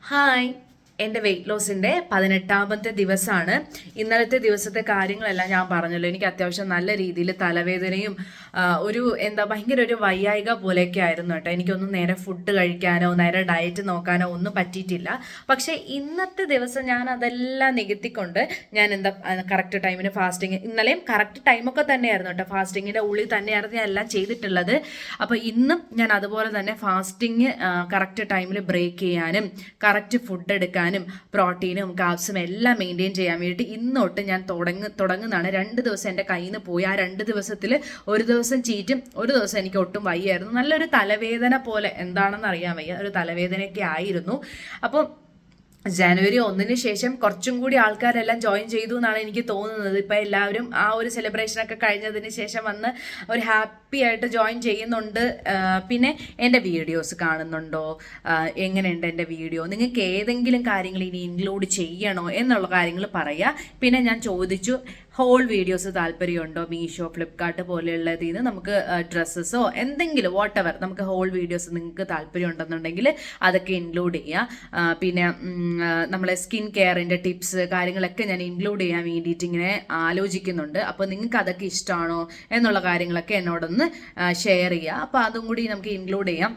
Hi, എൻ്റെ wait ലോസിൻ്റെ 18ാമത്തെ ദിവസമാണ്. ഇന്നലത്തെ ദിവസത്തെ കാര്യങ്ങളെല്ലാം ഞാൻ പറഞ്ഞല്ലോ. എനിക്ക് അത്യാവശ്യം നല്ല രീതിയിൽ തലവേദനയും ഭയങ്കര ഒരു വയ്യായിക പോലെയൊക്കെ ആയിരുന്നു കേട്ടോ. എനിക്കൊന്നും നേരെ ഫുഡ് കഴിക്കാനോ നേരെ ഡയറ്റ് നോക്കാനോ ഒന്നും പറ്റിയിട്ടില്ല. പക്ഷേ ഇന്നത്തെ ദിവസം ഞാൻ അതെല്ലാം നികത്തിക്കൊണ്ട് ഞാൻ കറക്റ്റ് ടൈമിന് ഫാസ്റ്റിങ്, ഇന്നലെയും കറക്റ്റ് ടൈമൊക്കെ തന്നെയായിരുന്നു കേട്ടോ. ഫാസ്റ്റിങ്ങിൻ്റെ ഉള്ളിൽ തന്നെയായിരുന്നു ഞാൻ എല്ലാം ചെയ്തിട്ടുള്ളത്. അപ്പോൾ ഇന്നും ഞാൻ അതുപോലെ തന്നെ ഫാസ്റ്റിങ് കറക്റ്റ് ടൈമിൽ ബ്രേക്ക് ചെയ്യാനും കറക്റ്റ് ഫുഡ് എടുക്കാനും പ്രോട്ടീനും കാർബ്സും എല്ലാം മെയിൻറ്റെയിൻ ചെയ്യാൻ വേണ്ടി ഇന്നോട്ട് ഞാൻ തുടങ്ങുന്നതാണ്. 2 ദിവസം എൻ്റെ കയ്യിൽ നിന്ന് പോയി. ആ 2 ദിവസത്തിൽ ഒരു ദിവസം ചീറ്റും, ഒരു ദിവസം എനിക്ക് ഒട്ടും വയ്യായിരുന്നു. നല്ലൊരു തലവേദന പോലെ, എന്താണെന്ന് അറിയാൻ വയ്യ, ഒരു തലവേദനയൊക്കെ ആയിരുന്നു. അപ്പോൾ ജനുവരി 1 ശേഷം കുറച്ചും കൂടി ആൾക്കാരെല്ലാം ജോയിൻ ചെയ്തു എന്നാണ് എനിക്ക് തോന്നുന്നത്. ഇപ്പം എല്ലാവരും ആ ഒരു സെലിബ്രേഷനൊക്കെ കഴിഞ്ഞതിന് ശേഷം വന്ന് ഒരു ഹാപ്പി ആയിട്ട് ജോയിൻ ചെയ്യുന്നുണ്ട്. പിന്നെ എൻ്റെ വീഡിയോസ് കാണുന്നുണ്ടോ, എങ്ങനെയുണ്ട് എൻ്റെ വീഡിയോ, നിങ്ങൾക്ക് ഏതെങ്കിലും കാര്യങ്ങൾ ഇനി ഇൻക്ലൂഡ് ചെയ്യണോ എന്നുള്ള കാര്യങ്ങൾ പറയുക. പിന്നെ ഞാൻ ചോദിച്ചു ഹോൾ വീഡിയോസ് താല്പര്യമുണ്ടോ, മീഷോ ഫ്ലിപ്കാർട്ട് പോലെയുള്ളതിൽ നിന്ന് നമുക്ക് ഡ്രസ്സസോ എന്തെങ്കിലും വാട്ടെവർ നമുക്ക് ഹോൾ വീഡിയോസ് നിങ്ങൾക്ക് താല്പര്യം ഉണ്ടെന്നുണ്ടെങ്കിൽ അതൊക്കെ ഇൻക്ലൂഡ് ചെയ്യുക. പിന്നെ നമ്മളെ സ്കിൻ കെയറിൻ്റെ ടിപ്സ് കാര്യങ്ങളൊക്കെ ഞാൻ ഇൻക്ലൂഡ് ചെയ്യാൻ വേണ്ടിയിട്ട് ഇങ്ങനെ ആലോചിക്കുന്നുണ്ട്. അപ്പോൾ നിങ്ങൾക്ക് അതൊക്കെ ഇഷ്ടമാണോ എന്നുള്ള കാര്യങ്ങളൊക്കെ എന്നോടൊന്ന് ഷെയർ ചെയ്യുക. അപ്പോൾ അതും കൂടി നമുക്ക് ഇൻക്ലൂഡ് ചെയ്യാം.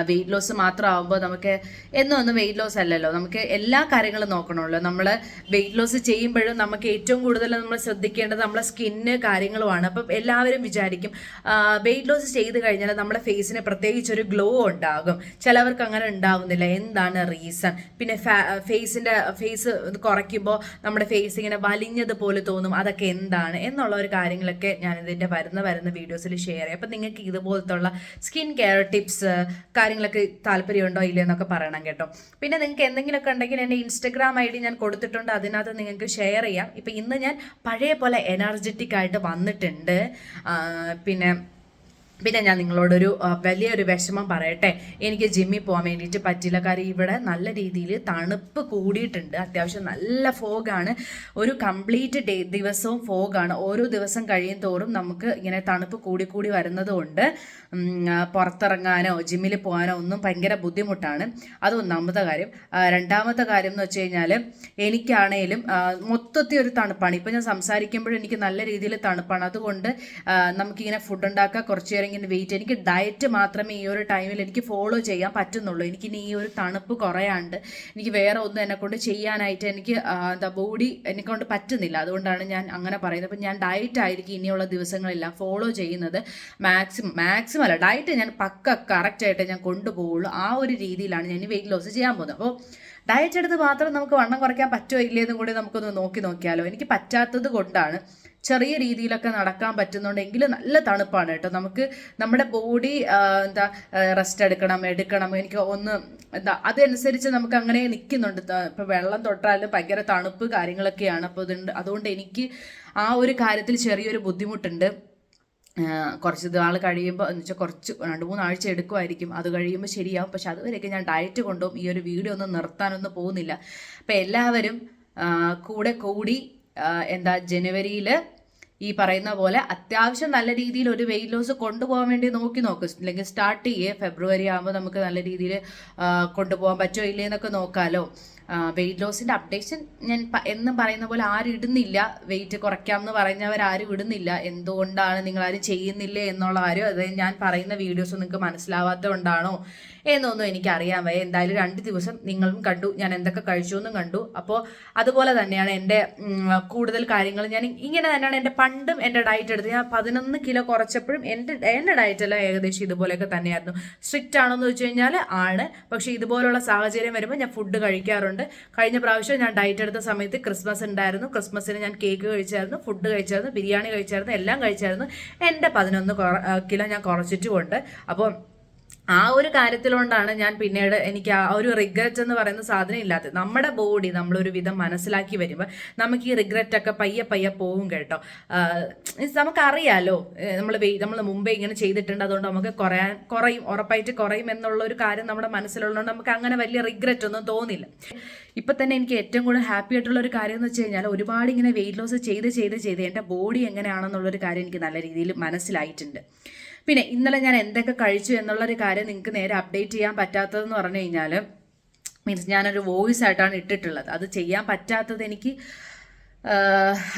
വെയിറ്റ് ലോസ് മാത്രമാകുമ്പോൾ നമുക്ക് ഒന്നും വെയിറ്റ് ലോസ് അല്ലല്ലോ, നമുക്ക് എല്ലാ കാര്യങ്ങളും നോക്കണമല്ലോ. നമ്മൾ വെയിറ്റ് ലോസ് ചെയ്യുമ്പോഴും നമുക്ക് ഏറ്റവും കൂടുതൽ നമ്മൾ ശ്രദ്ധിക്കേണ്ടത് നമ്മളെ സ്കിന്ന് കാര്യങ്ങളുമാണ്. അപ്പം എല്ലാവരും വിചാരിക്കും വെയിറ്റ് ലോസ് ചെയ്ത് കഴിഞ്ഞാൽ നമ്മുടെ ഫേസിന് പ്രത്യേകിച്ചൊരു ഗ്ലോ ഉണ്ടാകും. ചിലവർക്ക് അങ്ങനെ ഉണ്ടാകുന്നില്ല. എന്താണ് റീസൺ? പിന്നെ ഫേസ് കുറയ്ക്കുമ്പോൾ നമ്മുടെ ഫേസ് ഇങ്ങനെ വലിഞ്ഞതുപോലെ തോന്നും. അതൊക്കെ എന്താണ് എന്നുള്ള ഒരു കാര്യങ്ങളൊക്കെ ഞാൻ ഇതിൻ്റെ വരുന്ന വീഡിയോസിൽ ഷെയർ ചെയ്യാം. അപ്പം നിങ്ങൾക്ക് ഇതുപോലത്തുള്ള സ്കിൻ കെയർ ടിപ്സ് കാര്യങ്ങളൊക്കെ താല്പര്യമുണ്ടോ ഇല്ലയെന്നൊക്കെ പറയണം കേട്ടോ. പിന്നെ നിങ്ങൾക്ക് എന്തെങ്കിലുമൊക്കെ ഉണ്ടെങ്കിൽ എൻ്റെ ഇൻസ്റ്റഗ്രാം ID ഞാൻ കൊടുത്തിട്ടുണ്ട്, അതിനകത്ത് നിങ്ങൾക്ക് ഷെയർ ചെയ്യാം. ഇപ്പം ഇന്ന് ഞാൻ പഴയ പോലെ എനർജറ്റിക് ആയിട്ട് വന്നിട്ടുണ്ട്. പിന്നെ ഞാൻ നിങ്ങളോടൊരു വലിയൊരു വിഷമം പറയട്ടെ. എനിക്ക് ജിമ്മിൽ പോകാൻ വേണ്ടിയിട്ട് പറ്റില്ല. കാര്യം ഇവിടെ നല്ല രീതിയിൽ തണുപ്പ് കൂടിയിട്ടുണ്ട്. അത്യാവശ്യം നല്ല ഫോഗാണ്. ഒരു കംപ്ലീറ്റ് ദിവസവും ഫോഗാണ്. ഓരോ ദിവസം കഴിയും തോറും നമുക്ക് ഇങ്ങനെ തണുപ്പ് കൂടി വരുന്നതുകൊണ്ട് പുറത്തിറങ്ങാനോ ജിമ്മിൽ പോകാനോ ഒന്നും ഭയങ്കര ബുദ്ധിമുട്ടാണ്. അത് ഒന്നാമത്തെ കാര്യം. രണ്ടാമത്തെ കാര്യം എന്ന് വെച്ച് കഴിഞ്ഞാൽ എനിക്കാണേലും മൊത്തത്തിൽ ഒരു തണുപ്പാണ്. ഇപ്പം ഞാൻ സംസാരിക്കുമ്പോഴും എനിക്ക് നല്ല രീതിയിൽ തണുപ്പാണ്. അതുകൊണ്ട് നമുക്കിങ്ങനെ ഫുഡ് ഉണ്ടാക്കാൻ കുറച്ച് നേരം ഇങ്ങനെ വെയിറ്റ്, എനിക്ക് ഡയറ്റ് മാത്രമേ ഈ ഒരു ടൈമിൽ എനിക്ക് ഫോളോ ചെയ്യാൻ പറ്റുന്നുള്ളൂ. എനിക്കിനി ഈ ഒരു തണുപ്പ് കുറയാണ്ട് എനിക്ക് വേറെ ഒന്നും എന്നെക്കൊണ്ട് ചെയ്യാനായിട്ട് എനിക്ക് ബോഡി എന്നെക്കൊണ്ട് പറ്റുന്നില്ല. അതുകൊണ്ടാണ് ഞാൻ അങ്ങനെ പറയുന്നത്. അപ്പം ഞാൻ ഡയറ്റ് ആയിരിക്കും ഇനിയുള്ള ദിവസങ്ങളെല്ലാം ഫോളോ ചെയ്യുന്നത്. മാക്സിമം അല്ല, ഡയറ്റ് ഞാൻ കറക്റ്റായിട്ട് ഞാൻ കൊണ്ടുപോകുള്ളൂ. ആ ഒരു രീതിയിലാണ് ഞാൻ വെയിറ്റ് ലോസ് ചെയ്യാൻ പോകുന്നത്. അപ്പോൾ ഡയറ്റ് എടുത്ത് മാത്രം നമുക്ക് വണ്ണം കുറയ്ക്കാൻ പറ്റുമോ ഇല്ലയെന്നും കൂടി നമുക്കൊന്ന് നോക്കിയാലോ. എനിക്ക് പറ്റാത്തത് കൊണ്ടാണ്. ചെറിയ രീതിയിലൊക്കെ നടക്കാൻ പറ്റുന്നുണ്ടെങ്കിൽ നല്ല തണുപ്പാണ് കേട്ടോ. നമുക്ക് നമ്മുടെ ബോഡി റെസ്റ്റ് എടുക്കണം. എനിക്ക് അതനുസരിച്ച് നമുക്ക് അങ്ങനെ നിൽക്കുന്നുണ്ട്. ഇപ്പം വെള്ളം തൊട്ടാലും ഭയങ്കര തണുപ്പ് കാര്യങ്ങളൊക്കെയാണ്. അപ്പോൾ അതുകൊണ്ട് എനിക്ക് ആ ഒരു കാര്യത്തിൽ ചെറിയൊരു ബുദ്ധിമുട്ടുണ്ട്. കുറച്ച് നാൾ കഴിയുമ്പോൾ എന്ന് വെച്ചാൽ കുറച്ച് 2-3 ആഴ്ച എടുക്കുമായിരിക്കും. അത് കഴിയുമ്പോൾ ശരിയാവും. പക്ഷെ അതുവരെയൊക്കെ ഞാൻ ഡയറ്റ് കൊണ്ടും ഈ ഒരു വീഡിയോ ഒന്നും നിർത്താനൊന്നും പോകുന്നില്ല. അപ്പം എല്ലാവരും കൂടി ജനുവരിയിൽ ഈ പറയുന്ന പോലെ അത്യാവശ്യം നല്ല രീതിയിൽ ഒരു വെയിറ്റ് ലോസ് കൊണ്ടുപോകാൻ വേണ്ടി നോക്കും. അല്ലെങ്കിൽ സ്റ്റാർട്ട് ഫെബ്രുവരി ആകുമ്പോൾ നമുക്ക് നല്ല രീതിയിൽ കൊണ്ടുപോകാൻ പറ്റുമോ ഇല്ലേ എന്നൊക്കെ നോക്കാമല്ലോ. വെയിറ്റ് ലോസിൻ്റെ അപ്ഡേഷൻ ഞാൻ എന്നും പറയുന്ന പോലെ ആരും ഇടുന്നില്ല. വെയിറ്റ് കുറയ്ക്കാമെന്ന് പറഞ്ഞവരാരും ഇടുന്നില്ല. എന്തുകൊണ്ടാണ് നിങ്ങളാരും ചെയ്യുന്നില്ലേ എന്നുള്ള കാര്യം, അതായത് ഞാൻ പറയുന്ന വീഡിയോസ് നിങ്ങൾക്ക് മനസ്സിലാവാത്തത് കൊണ്ടാണോ എന്നൊന്നും എനിക്കറിയാൻ വയ്യ. എന്തായാലും 2 ദിവസം നിങ്ങളും കണ്ടു, ഞാൻ എന്തൊക്കെ കഴിച്ചു എന്നും കണ്ടു. അപ്പോൾ അതുപോലെ തന്നെയാണ് എൻ്റെ കൂടുതൽ കാര്യങ്ങൾ. ഞാൻ ഇങ്ങനെ തന്നെയാണ് പണ്ടും എൻ്റെ ഡയറ്റ് എടുത്ത്. ഞാൻ 11 കിലോ കുറച്ചപ്പോഴും എൻ്റെ ഡയറ്റെല്ലാം ഏകദേശം ഇതുപോലെയൊക്കെ തന്നെയായിരുന്നു. സ്ട്രിക്റ്റ് ആണോന്ന് വെച്ച് കഴിഞ്ഞാൽ ആണ്. പക്ഷേ ഇതുപോലുള്ള സാഹചര്യം വരുമ്പോൾ ഞാൻ ഫുഡ് കഴിക്കാറുണ്ട്. കഴിഞ്ഞ പ്രാവശ്യം ഞാൻ ഡയറ്റ് എടുത്ത സമയത്ത് ക്രിസ്മസ് ഉണ്ടായിരുന്നു. ക്രിസ്മസിന് ഞാൻ കേക്ക് കഴിച്ചായിരുന്നു, ഫുഡ് കഴിച്ചായിരുന്നു, ബിരിയാണി കഴിച്ചായിരുന്നു, എല്ലാം കഴിച്ചായിരുന്നു. എൻ്റെ 11 കിലോ ഞാൻ കുറച്ചിട്ടുമുണ്ട്. അപ്പോൾ ആ ഒരു കാര്യത്തിലുകൊണ്ടാണ് ഞാൻ പിന്നീട് എനിക്ക് ആ ഒരു റിഗ്രറ്റ് എന്ന് പറയുന്ന സാധനം ഇല്ലാത്തത്. നമ്മുടെ ബോഡി നമ്മളൊരു വിധം മനസ്സിലാക്കി വരുമ്പോൾ നമുക്ക് ഈ റിഗ്രറ്റ് ഒക്കെ പയ്യെ പോകും കേട്ടോ. നമുക്കറിയാലോ, നമ്മൾ മുമ്പേ ഇങ്ങനെ ചെയ്തിട്ടുണ്ട്, അതുകൊണ്ട് നമുക്ക് ഉറപ്പായിട്ട് കുറയും എന്നുള്ള ഒരു കാര്യം നമ്മുടെ മനസ്സിലുള്ളതുകൊണ്ട് നമുക്ക് അങ്ങനെ വലിയ റിഗ്രറ്റ് ഒന്നും തോന്നില്ല. ഇപ്പം തന്നെ എനിക്ക് ഏറ്റവും കൂടുതൽ ഹാപ്പി ആയിട്ടുള്ള ഒരു കാര്യം എന്ന് വെച്ച് കഴിഞ്ഞാൽ, ഒരുപാട് ഇങ്ങനെ വെയിറ്റ് ലോസ് ചെയ്ത് എൻ്റെ ബോഡി എങ്ങനെയാണെന്നുള്ളൊരു കാര്യം എനിക്ക് നല്ല രീതിയിൽ മനസ്സിലായിട്ടുണ്ട്. പിന്നെ ഇന്നലെ ഞാൻ എന്തൊക്കെ കഴിച്ചു എന്നുള്ളൊരു കാര്യം നിങ്ങൾക്ക് നേരെ അപ്ഡേറ്റ് ചെയ്യാൻ പറ്റാത്തതെന്ന് പറഞ്ഞു കഴിഞ്ഞാൽ, മീൻസ് ഞാനൊരു വോയിസ് ആയിട്ടാണ് ഇട്ടിട്ടുള്ളത്. അത് ചെയ്യാൻ പറ്റാത്തത് എനിക്ക്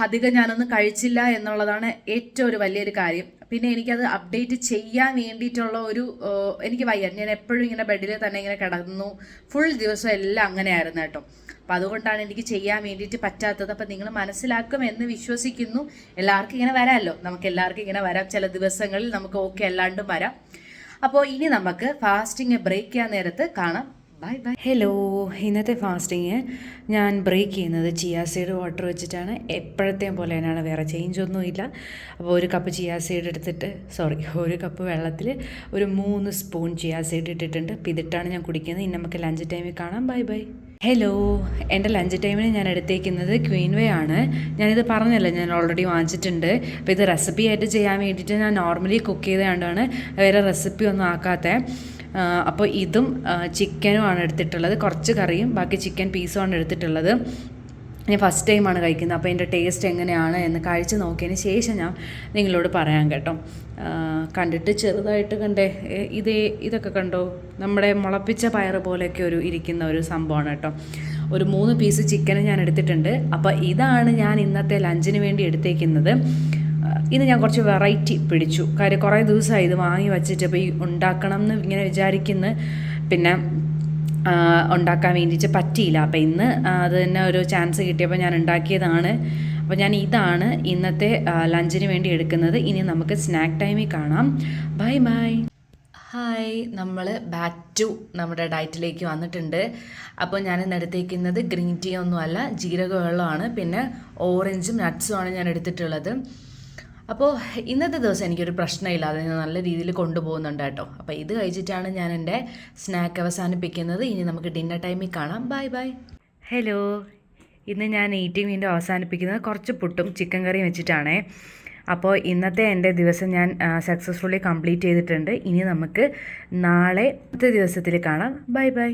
അധികം ഞാനൊന്നും കഴിച്ചില്ല എന്നുള്ളതാണ് ഏറ്റവും ഒരു വലിയൊരു കാര്യം. പിന്നെ എനിക്കത് അപ്ഡേറ്റ് ചെയ്യാൻ വേണ്ടിയിട്ടുള്ള എനിക്ക് വയ്യ. ഞാൻ എപ്പോഴും ഇങ്ങനെ ബെഡിൽ തന്നെ ഇങ്ങനെ കിടന്നു, ഫുൾ ദിവസം എല്ലാം അങ്ങനെയായിരുന്നു കേട്ടോ. അപ്പം അതുകൊണ്ടാണ് എനിക്ക് ചെയ്യാൻ വേണ്ടിയിട്ട് പറ്റാത്തത്. അപ്പം നിങ്ങൾ മനസ്സിലാക്കുമെന്ന് വിശ്വസിക്കുന്നു. എല്ലാവർക്കും ഇങ്ങനെ വരാമല്ലോ, നമുക്ക് എല്ലാവർക്കും ഇങ്ങനെ വരാം. ചില ദിവസങ്ങളിൽ നമുക്ക് ഓക്കെ അല്ലാണ്ടും വരാം. അപ്പോൾ ഇനി നമുക്ക് ഫാസ്റ്റിംഗ് ബ്രേക്ക് ചെയ്യാൻ നേരത്ത് കാണാം. Bye bye. ഹലോ, ഇന്നത്തെ ഫാസ്റ്റിങ് ഞാൻ ബ്രേക്ക് ചെയ്യുന്നത് ചിയാ സീഡ് വാട്ടർ വെച്ചിട്ടാണ്. എപ്പോഴത്തെയും പോലെ തന്നെയാണ്, വേറെ ചേഞ്ച് ഒന്നുമില്ല. അപ്പോൾ ഒരു കപ്പ് ചിയാ സീഡ് എടുത്തിട്ട് ഒരു കപ്പ് വെള്ളത്തിൽ ഒരു 3 സ്പൂൺ ചിയാ സീഡ് ഇട്ടിട്ടുണ്ട്. അപ്പോൾ ഇതിട്ടാണ് ഞാൻ കുടിക്കുന്നത്. ഇനി നമുക്ക് ലഞ്ച് ടൈമിൽ കാണാം. Bye bye. ഹലോ, എൻ്റെ ലഞ്ച് ടൈമിന് ഞാൻ എടുത്തേക്കുന്നത് ക്വീൻ വേ ആണ്. ഞാനിത് പറഞ്ഞല്ലോ, ഞാൻ ഓൾറെഡി വാങ്ങിച്ചിട്ടുണ്ട്. അപ്പോൾ ഇത് റെസിപ്പി ആയിട്ട് ചെയ്യാൻ വേണ്ടിയിട്ട് ഞാൻ നോർമലി കുക്ക് ചെയ്തുകൊണ്ടാണ്, വേറെ റെസിപ്പി ഒന്നും ആക്കാത്തത്. അപ്പോൾ ഇതും ചിക്കനുമാണ് എടുത്തിട്ടുള്ളത്, കുറച്ച് കറിയും ബാക്കി ചിക്കൻ പീസുമാണ് എടുത്തിട്ടുള്ളത്. ഞാൻ ഫസ്റ്റ് ടൈമാണ് കഴിക്കുന്നത്. അപ്പോൾ എൻ്റെ ടേസ്റ്റ് എങ്ങനെയാണ് എന്ന് കഴിച്ച് നോക്കിയതിന് ശേഷം ഞാൻ നിങ്ങളോട് പറയാം കേട്ടോ. കണ്ടിട്ട് ചെറുതായിട്ട് കണ്ടേ, ഇതൊക്കെ കണ്ടോ, നമ്മുടെ മുളപ്പിച്ച പയറ് പോലെയൊക്കെ ഇരിക്കുന്ന ഒരു സംഭവമാണ് കേട്ടോ. ഒരു 3 പീസ് ചിക്കൻ ഞാൻ എടുത്തിട്ടുണ്ട്. അപ്പോൾ ഇതാണ് ഞാൻ ഇന്നത്തെ ലഞ്ചിന് വേണ്ടി എടുത്തേക്കുന്നത്. ഇത് ഞാൻ കുറച്ച് വെറൈറ്റി പിടിച്ചു. കാര്യം കുറേ ദിവസമായി ഇത് വാങ്ങി വച്ചിട്ട്, അപ്പോൾ ഈ ഉണ്ടാക്കണം എന്ന് ഇങ്ങനെ വിചാരിക്കുന്നു, പിന്നെ ഉണ്ടാക്കാൻ വേണ്ടിയിട്ട് പറ്റിയില്ല. അപ്പോൾ ഇന്ന് അത് തന്നെ ഒരു ചാൻസ് കിട്ടിയപ്പോൾ ഞാൻ ഉണ്ടാക്കിയതാണ്. അപ്പോൾ ഞാൻ ഇതാണ് ഇന്നത്തെ ലഞ്ചിന് വേണ്ടി എടുക്കുന്നത്. ഇനി നമുക്ക് സ്നാക്ക് ടൈമിൽ കാണാം. Bye bye. ഹായ്, നമ്മൾ ബാക്ക് ടു നമ്മുടെ ഡയറ്റിലേക്ക് വന്നിട്ടുണ്ട്. അപ്പോൾ ഞാൻ ഇന്ന് എടുത്തേക്കുന്നത് ഗ്രീൻ ടീ ഒന്നുമല്ല, ജീരക വെള്ളമാണ്, പിന്നെ ഓറഞ്ചും നട്ട്സുമാണ് ഞാൻ എടുത്തിട്ടുള്ളത്. അപ്പോൾ ഇന്നത്തെ ദിവസം എനിക്കൊരു പ്രശ്നമില്ലാതെ ഞാൻ നല്ല രീതിയിൽ കൊണ്ടുപോകുന്നുണ്ട് കേട്ടോ. അപ്പോൾ ഇത് കഴിച്ചിട്ടാണ് ഞാൻ എൻ്റെ സ്നാക്ക് അവസാനിപ്പിക്കുന്നത്. ഇനി നമുക്ക് ഡിന്നർ ടൈമിൽ കാണാം. Bye bye. ഹലോ, ഇന്ന് ഞാൻ ഈറ്റിംഗ് വീണ്ടും അവസാനിപ്പിക്കുന്നത് കുറച്ച് പുട്ടും ചിക്കൻ കറിയും വെച്ചിട്ടാണേ. അപ്പോൾ ഇന്നത്തെ എൻ്റെ ദിവസം ഞാൻ സക്സസ്ഫുള്ളി കംപ്ലീറ്റ് ചെയ്തിട്ടുണ്ട്. ഇനി നമുക്ക് നാളെ ദിവസത്തിൽ കാണാം. Bye bye.